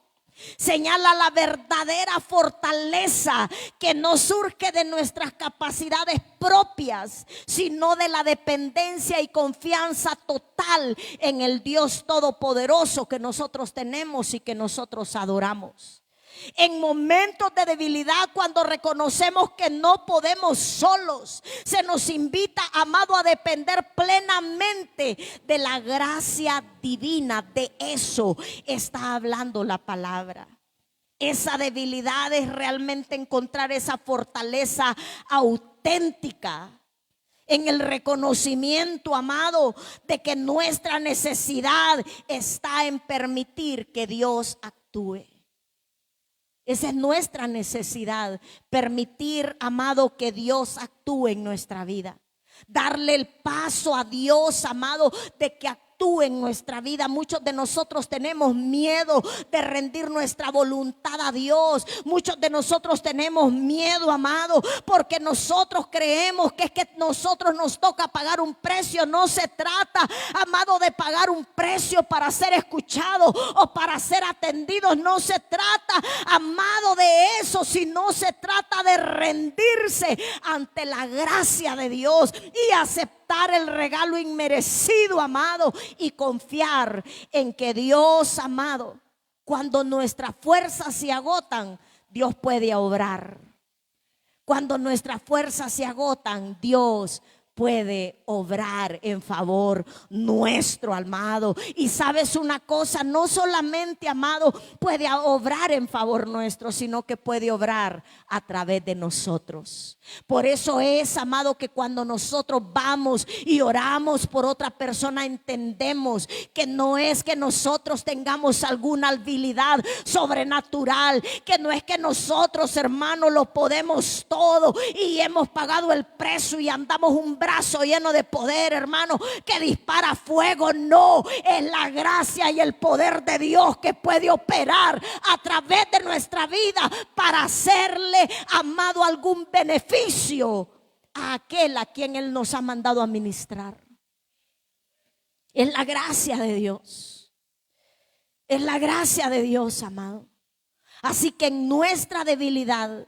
señala la verdadera fortaleza que no surge de nuestras capacidades propias, sino de la dependencia y confianza total en el Dios Todopoderoso que nosotros tenemos y que nosotros adoramos? En momentos de debilidad, cuando reconocemos que no podemos solos, se nos invita, amado, a depender plenamente de la gracia divina. De eso está hablando la palabra. Esa debilidad es realmente encontrar esa fortaleza auténtica en el reconocimiento, amado, de que nuestra necesidad está en permitir que Dios actúe. Esa es nuestra necesidad, permitir, amado, que Dios actúe en nuestra vida. Darle el paso a Dios, amado, de que actúe en nuestra vida. Muchos de nosotros tenemos miedo de rendir nuestra voluntad a Dios. Muchos de nosotros tenemos miedo, amado, porque nosotros creemos que es que nosotros nos toca pagar un precio. No se trata, amado, de pagar un precio para ser escuchados o para ser atendidos. No se trata, amado, de eso, sino se trata de rendirse ante la gracia de Dios y aceptar el regalo inmerecido, amado, y confiar en que Dios, amado, cuando nuestras fuerzas se agotan, Dios puede obrar. Cuando nuestras fuerzas se agotan, Dios puede obrar en favor nuestro, amado. Y sabes una cosa, no solamente, amado, puede obrar en favor nuestro, sino que puede obrar a través de nosotros. Por eso es, amado, que cuando nosotros vamos y oramos por otra persona, entendemos que no es que nosotros tengamos alguna habilidad sobrenatural, que no es que nosotros, hermanos, lo podemos todo y hemos pagado el precio y andamos un brazo lleno de poder, hermano, que dispara fuego. No, es la gracia y el poder de Dios que puede operar a través de nuestra vida para hacerle, amado, algún beneficio a aquel a quien Él nos ha mandado a ministrar. Es la gracia de Dios. Es la gracia de Dios, amado. Así que en nuestra debilidad,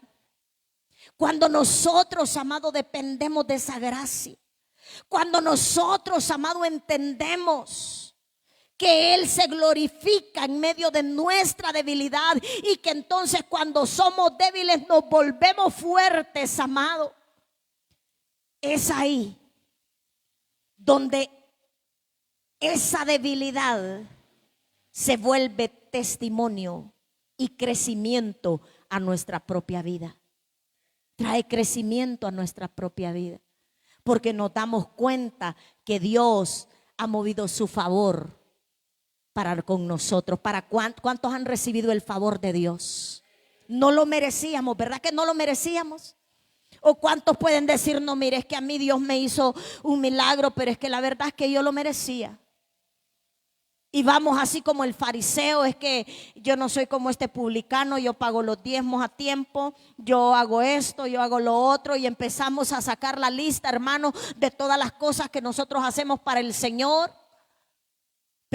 cuando nosotros, amado, dependemos de esa gracia, cuando nosotros, amado, entendemos que Él se glorifica en medio de nuestra debilidad y que entonces cuando somos débiles nos volvemos fuertes, amado, es ahí donde esa debilidad se vuelve testimonio y crecimiento a nuestra propia vida. Trae crecimiento a nuestra propia vida, porque nos damos cuenta que Dios ha movido su favor para con nosotros. ¿Para cuántos han recibido el favor de Dios? No lo merecíamos, ¿verdad que no lo merecíamos? ¿O cuántos pueden decir: no, mire, es que a mí Dios me hizo un milagro, pero es que la verdad es que yo lo merecía? Y vamos así como el fariseo: es que yo no soy como este publicano, yo pago los diezmos a tiempo, yo hago esto, yo hago lo otro, y empezamos a sacar la lista, hermano, de todas las cosas que nosotros hacemos para el Señor.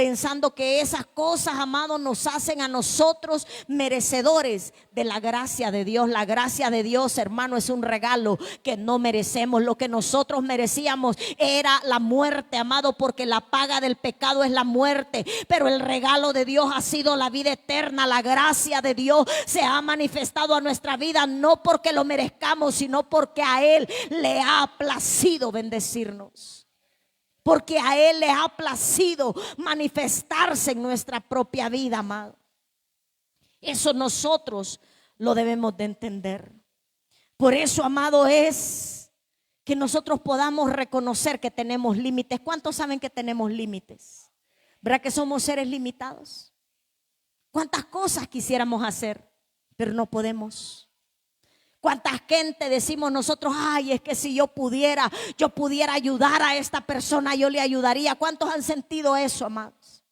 pensando que esas cosas, amados, nos hacen a nosotros merecedores de la gracia de Dios. La gracia de Dios, hermano, es un regalo que no merecemos. Lo que nosotros merecíamos era la muerte, amado, porque la paga del pecado es la muerte, pero el regalo de Dios ha sido la vida eterna. La gracia de Dios se ha manifestado a nuestra vida no porque lo merezcamos, sino porque a Él le ha placido bendecirnos. Porque a Él le ha placido manifestarse en nuestra propia vida, amado. Eso nosotros lo debemos de entender. Por eso, amado, es que nosotros podamos reconocer que tenemos límites. ¿Cuántos saben que tenemos límites? ¿Verdad que somos seres limitados? ¿Cuántas cosas quisiéramos hacer, pero no podemos? ¿Cuánta gente decimos nosotros, ay, es que si yo pudiera ayudar a esta persona, yo le ayudaría? ¿Cuántos han sentido eso, amados?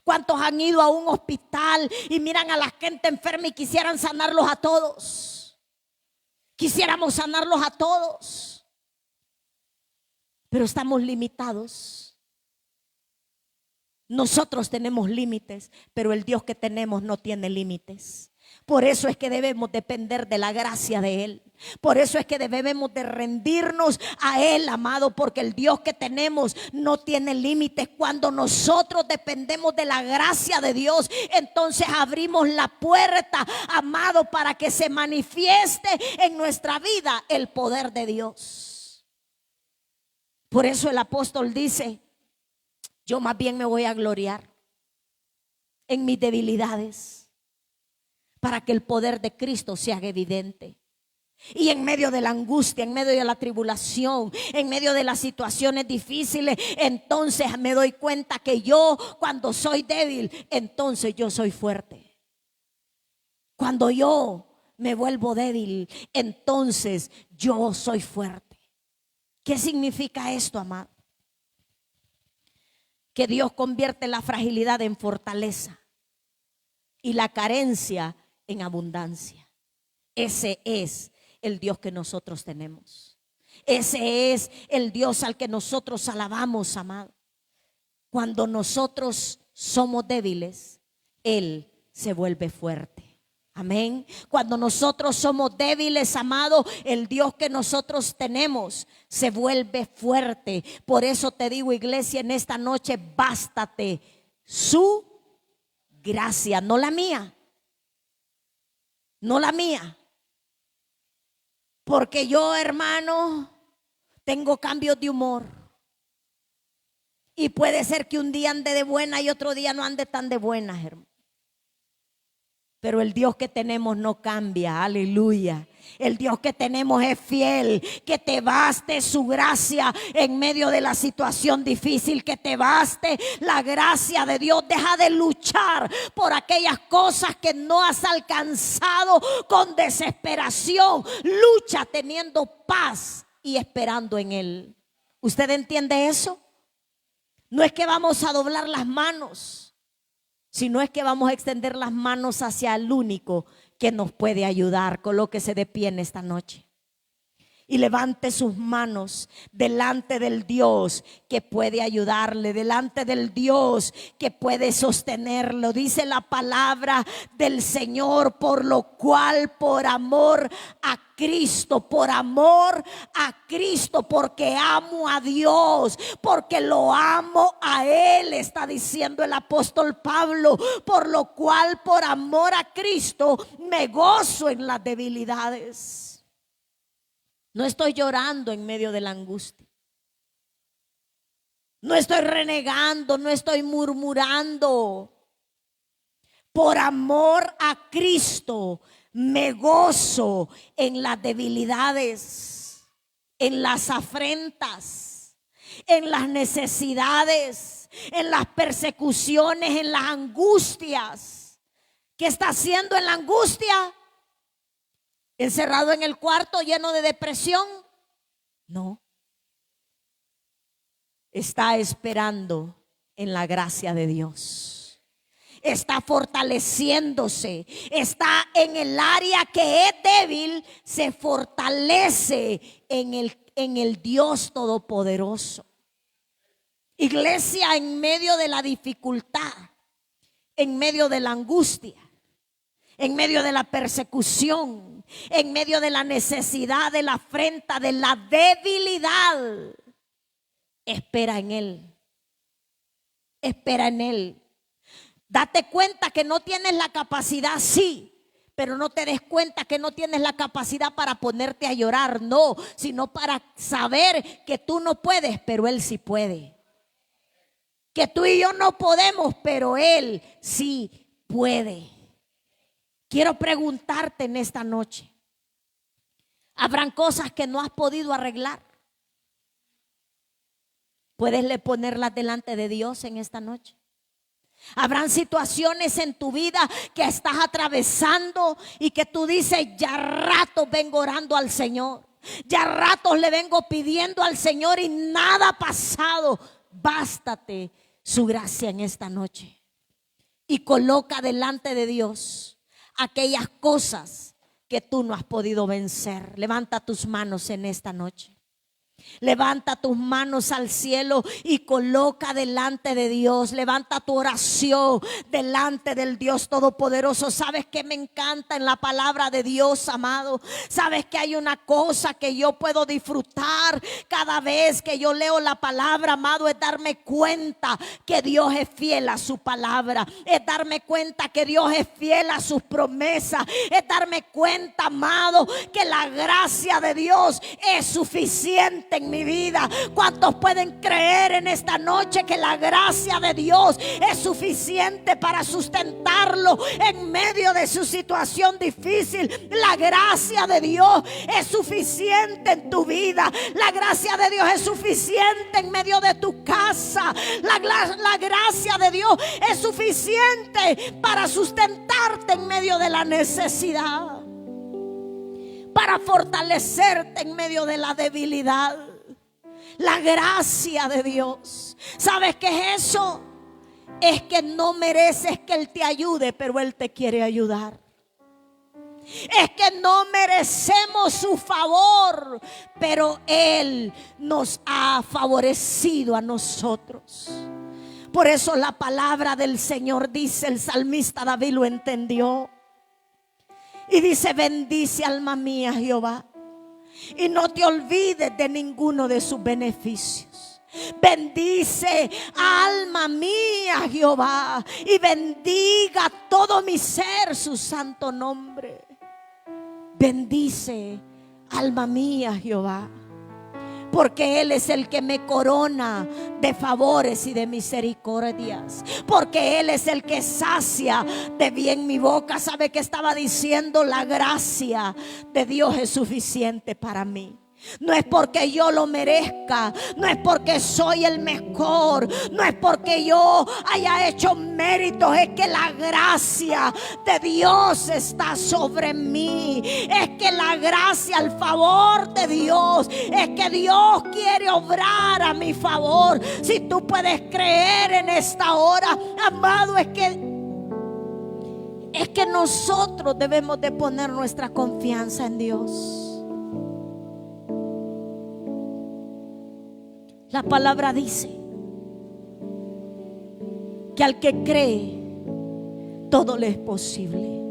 ¿Cuántos han ido a un hospital y miran a la gente enferma y quisieran sanarlos a todos? Quisiéramos sanarlos a todos, pero estamos limitados. Nosotros tenemos límites, pero el Dios que tenemos no tiene límites. Por eso es que debemos depender de la gracia de Él. Por eso es que debemos de rendirnos a Él, amado, porque el Dios que tenemos no tiene límites. Cuando nosotros dependemos de la gracia de Dios, entonces abrimos la puerta, amado, para que se manifieste en nuestra vida el poder de Dios. Por eso el apóstol dice, yo más bien me voy a gloriar en mis debilidades, para que el poder de Cristo se haga evidente. Y en medio de la angustia, en medio de la tribulación, en medio de las situaciones difíciles, entonces me doy cuenta que yo, cuando soy débil, entonces yo soy fuerte. Cuando yo me vuelvo débil, entonces yo soy fuerte. ¿Qué significa esto, amado? Que Dios convierte la fragilidad en fortaleza y la carencia en abundancia. Ese es el Dios que nosotros tenemos. Ese es el Dios al que nosotros alabamos, amado. Cuando nosotros somos débiles, Él se vuelve fuerte. Amén. Cuando nosotros somos débiles, amado, el Dios que nosotros tenemos se vuelve fuerte. Por eso te digo, iglesia, en esta noche, bástate su gracia, no la mía. No la mía. Porque yo, hermano, tengo cambios de humor. Y puede ser que un día ande de buena y otro día no ande tan de buena, hermano. Pero el Dios que tenemos no cambia, aleluya. El Dios que tenemos es fiel. Que te baste su gracia en medio de la situación difícil. Que te baste la gracia de Dios. Deja de luchar por aquellas cosas que no has alcanzado con desesperación. Lucha teniendo paz y esperando en Él. ¿Usted entiende eso? No es que vamos a doblar las manos, sino es que vamos a extender las manos hacia el único que nos puede ayudar. Colóquese de pie en esta noche y levante sus manos delante del Dios que puede ayudarle, delante del Dios que puede sostenerlo. Dice la palabra del Señor, por lo cual, por amor a Cristo, por amor a Cristo, porque amo a Dios, porque lo amo a Él, está diciendo el apóstol Pablo, por lo cual, por amor a Cristo, me gozo en las debilidades. No estoy llorando en medio de la angustia. No estoy renegando, no estoy murmurando. Por amor a Cristo me gozo en las debilidades, en las afrentas, en las necesidades, en las persecuciones, en las angustias. ¿Qué está haciendo en la angustia? ¿Encerrado en el cuarto lleno de depresión? No. Está esperando en la gracia de Dios. Está fortaleciéndose. Está en el área que es débil. Se fortalece en el Dios Todopoderoso. Iglesia, en medio de la dificultad, en medio de la angustia, en medio de la persecución, en medio de la necesidad, de la afrenta, de la debilidad, espera en Él. Espera en Él. Date cuenta que no tienes la capacidad, sí, pero no te des cuenta que no tienes la capacidad para ponerte a llorar, no, sino para saber que tú no puedes, pero Él sí puede. Que tú y yo no podemos, pero Él sí puede. Quiero preguntarte en esta noche, ¿habrán cosas que no has podido arreglar? ¿Puedes ponerlas delante de Dios en esta noche? Habrán situaciones en tu vida que estás atravesando y que tú dices, ya rato vengo orando al Señor, ya ratos le vengo pidiendo al Señor y nada ha pasado. Bástate su gracia en esta noche y coloca delante de Dios aquellas cosas que tú no has podido vencer. Levanta tus manos en esta noche. Levanta tus manos al cielo y coloca delante de Dios. Levanta tu oración delante del Dios Todopoderoso. ¿Sabes qué me encanta en la palabra de Dios, amado? ¿Sabes que hay una cosa que yo puedo disfrutar cada vez que yo leo la palabra, amado? Es darme cuenta que Dios es fiel a su palabra. Es darme cuenta que Dios es fiel a sus promesas. Es darme cuenta, amado, que la gracia de Dios es suficiente en mi vida. ¿Cuántos pueden creer en esta noche que la gracia de Dios es suficiente para sustentarlo en medio de su situación difícil? La gracia de Dios es suficiente en tu vida. La gracia de Dios es suficiente en medio de tu casa. La gracia de Dios es suficiente para sustentarte en medio de la necesidad, para fortalecerte en medio de la debilidad. La gracia de Dios. ¿Sabes qué es eso? Es que no mereces que Él te ayude, pero Él te quiere ayudar. Es que no merecemos su favor, pero Él nos ha favorecido a nosotros. Por eso la palabra del Señor dice, el salmista David lo entendió y dice: bendice alma mía Jehová y no te olvides de ninguno de sus beneficios. Bendice alma mía Jehová y bendiga todo mi ser su santo nombre. Bendice alma mía Jehová, porque Él es el que me corona de favores y de misericordias, porque Él es el que sacia de bien mi boca. ¿Sabe qué estaba diciendo? La gracia de Dios es suficiente para mí. No es porque yo lo merezca, no es porque soy el mejor, no es porque yo haya hecho méritos, es que la gracia de Dios está sobre mí. Es que la gracia, el favor de Dios, es que Dios quiere obrar a mi favor. Si tú puedes creer en esta hora, amado, es que nosotros debemos de poner nuestra confianza en Dios. La palabra dice que al que cree, todo le es posible.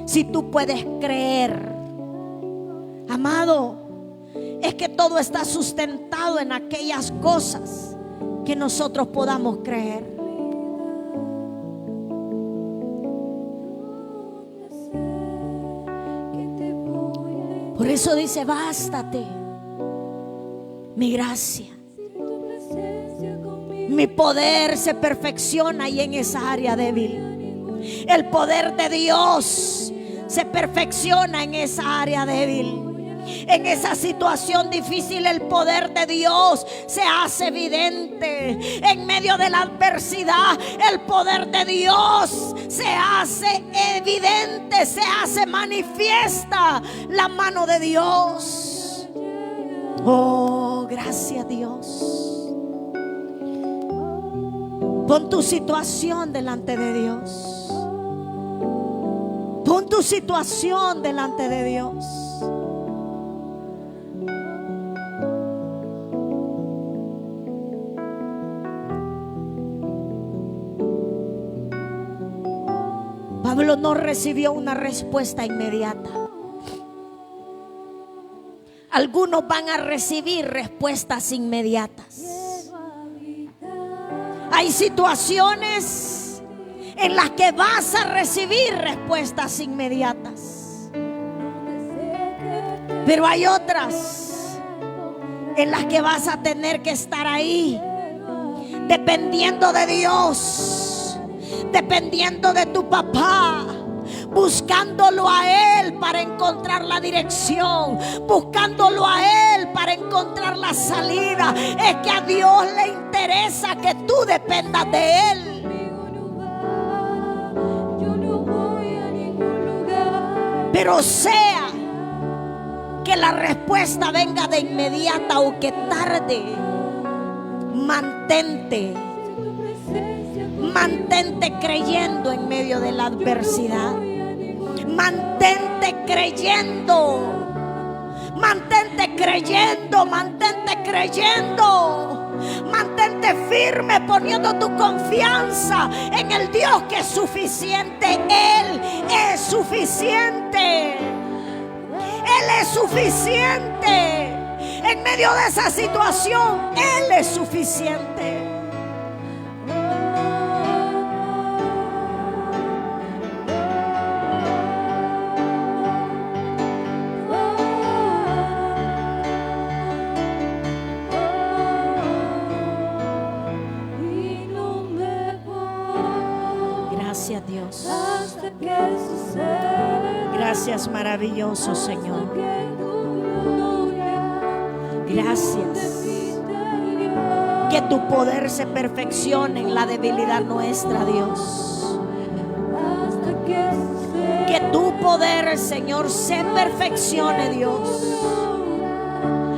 Si tú puedes creer, amado, es que todo está sustentado en aquellas cosas que nosotros podamos creer. Por eso dice: bástate mi gracia. Mi poder se perfecciona ahí en esa área débil. El poder de Dios se perfecciona en esa área débil. En esa situación difícil, el poder de Dios se hace evidente. En medio de la adversidad, el poder de Dios se hace evidente, se hace manifiesta la mano de Dios. Oh, gracias a Dios. Pon tu situación delante de Dios. Pon tu situación delante de Dios. Pablo no recibió una respuesta inmediata. Algunos van a recibir respuestas inmediatas. Hay situaciones en las que vas a recibir respuestas inmediatas, pero hay otras en las que vas a tener que estar ahí, dependiendo de Dios, dependiendo de tu papá, buscándolo a Él para encontrar la dirección, buscándolo a Él para encontrar la salida. Es que a Dios le interesa que tú dependas de Él. Pero sea que la respuesta venga de inmediata o que tarde, mantente creyendo en medio de la adversidad. Mantente creyendo, mantente creyendo, mantente creyendo. Mantente firme poniendo tu confianza en el Dios que es suficiente. Él es suficiente. Él es suficiente. En medio de esa situación, Él es suficiente. Gracias, Dios. Gracias, maravilloso Señor. Gracias. Que tu poder se perfeccione en la debilidad nuestra, Dios. Que tu poder, Señor, se perfeccione, Dios,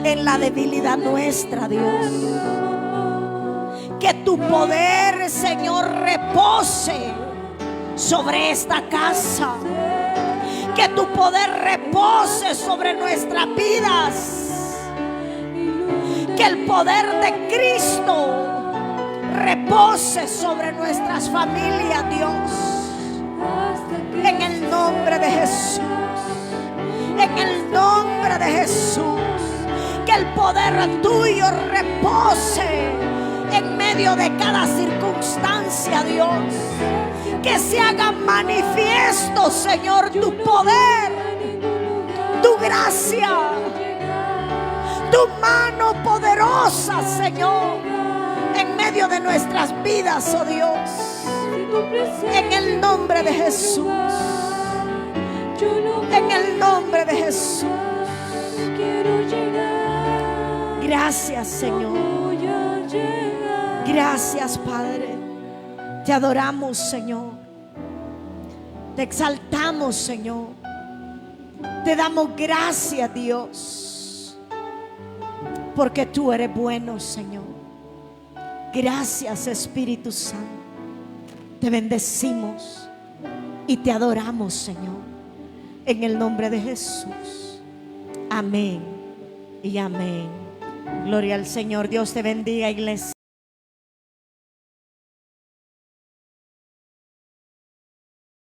en la debilidad nuestra, Dios. Que tu poder, Señor, repose sobre esta casa. Que tu poder repose sobre nuestras vidas. Que el poder de Cristo repose sobre nuestras familias, Dios. En el nombre de Jesús. En el nombre de Jesús. Que el poder tuyo repose en medio de cada circunstancia, Dios. Que se haga manifiesto, Señor, tu poder, tu gracia, tu mano poderosa, Señor, en medio de nuestras vidas, oh Dios. En el nombre de Jesús. En el nombre de Jesús. Gracias, Señor. Gracias, Padre. Te adoramos, Señor. Te exaltamos, Señor. Te damos gracias, Dios, porque tú eres bueno, Señor. Gracias, Espíritu Santo. Te bendecimos y te adoramos, Señor, en el nombre de Jesús. Amén y amén. Gloria al Señor. Dios te bendiga, iglesia.